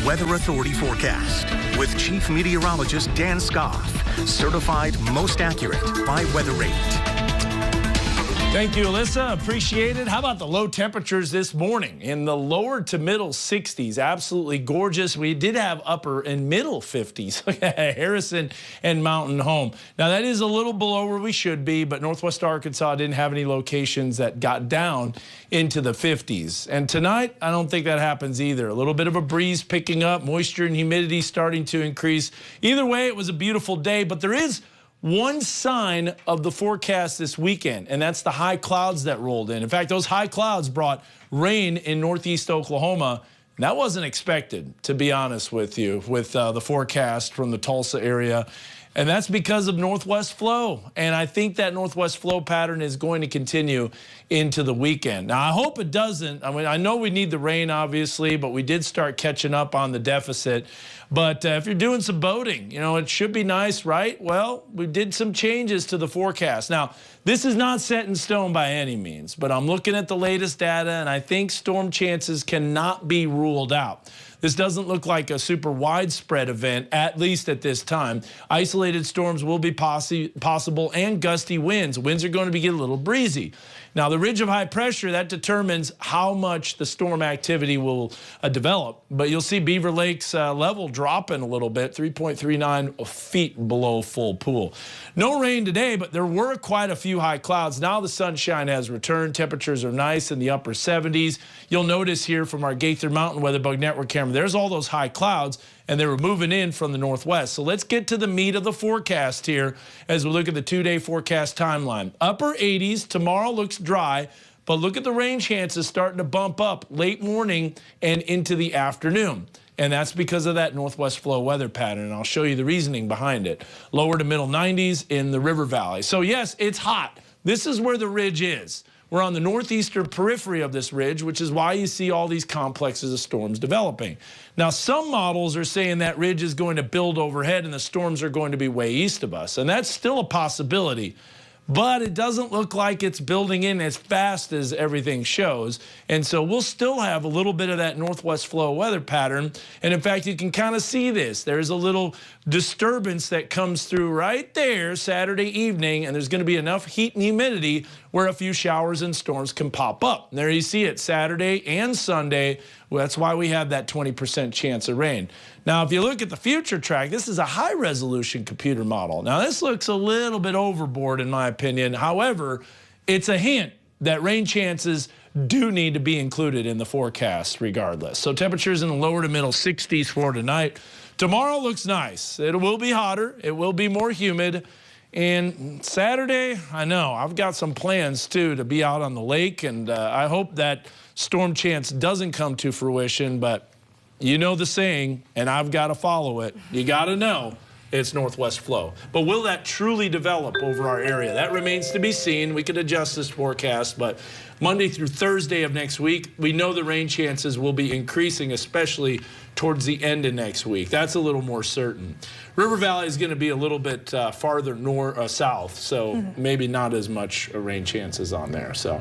Weather Authority forecast with Chief Meteorologist Dan Scoff, certified most accurate by WeatherRate. Thank you, Alyssa. Appreciate it. How about the low temperatures this morning? In the lower to middle 60s. Absolutely gorgeous. We did have upper and middle 50s. Harrison and Mountain Home. Now, that is a little below where we should be, but Northwest Arkansas didn't have any locations that got down into the 50s. And tonight, I don't think that happens either. A little bit of a breeze picking up, moisture and humidity starting to increase. Either way, it was a beautiful day, but there is one sign of the forecast this weekend, and that's the high clouds that rolled in. In fact, those high clouds brought rain in northeast Oklahoma. And that wasn't expected, to be honest with you, with the forecast from the Tulsa area. And that's because of northwest flow. And I think that northwest flow pattern is going to continue into the weekend. Now, I hope it doesn't. I mean, I know we need the rain, obviously, but we did start catching up on the deficit. But if you're doing some boating, you know, it should be nice, right? Well, we did some changes to the forecast. Now, this is not set in stone by any means, but I'm looking at the latest data, and I think storm chances cannot be ruled out. This doesn't look like a super widespread event, at least at this time. Isolated storms will be possible and gusty winds. Winds are going to be a little breezy. Now, the ridge of high pressure, that determines how much the storm activity will develop. But you'll see Beaver Lake's level dropping a little bit, 3.39 feet below full pool. No rain today, but there were quite a few high clouds. Now the sunshine has returned. Temperatures are nice in the upper 70s. You'll notice here from our Gaither Mountain Weather Bug Network camera, there's all those high clouds, and they were moving in from the northwest. So let's get to the meat of the forecast here as we look at the two-day forecast timeline. Upper 80s, tomorrow looks dry, but look at the rain chances starting to bump up late morning and into the afternoon. And that's because of that northwest flow weather pattern, and I'll show you the reasoning behind it. Lower to middle 90s in the River Valley. So yes, it's hot. This is where the ridge is. We're on the northeastern periphery of this ridge, which is why you see all these complexes of storms developing. Now, some models are saying that ridge is going to build overhead and the storms are going to be way east of us, and that's still a possibility. But it doesn't look like it's building in as fast as everything shows. And so we'll still have a little bit of that northwest flow weather pattern. And in fact, you can kind of see this. There's a little disturbance that comes through right there Saturday evening, and there's going to be enough heat and humidity where a few showers and storms can pop up. And there you see it, Saturday and Sunday. Well, that's why we have that 20% chance of rain. Now, if you look at the future track, this is a high-resolution computer model. Now, this looks a little bit overboard, in my opinion. However, it's a hint that rain chances do need to be included in the forecast regardless. So temperatures in the lower to middle 60s for tonight. Tomorrow looks nice. It will be hotter. It will be more humid. And Saturday, I know, I've got some plans, too, to be out on the lake, and I hope that storm chance doesn't come to fruition, but you know the saying, and I've got to follow it. You got to know it's northwest flow. But will that truly develop over our area? That remains to be seen. We could adjust this forecast, but Monday through Thursday of next week, we know the rain chances will be increasing, especially towards the end of next week. That's a little more certain. River Valley is going to be a little bit farther south, so maybe not as much rain chances on there. So.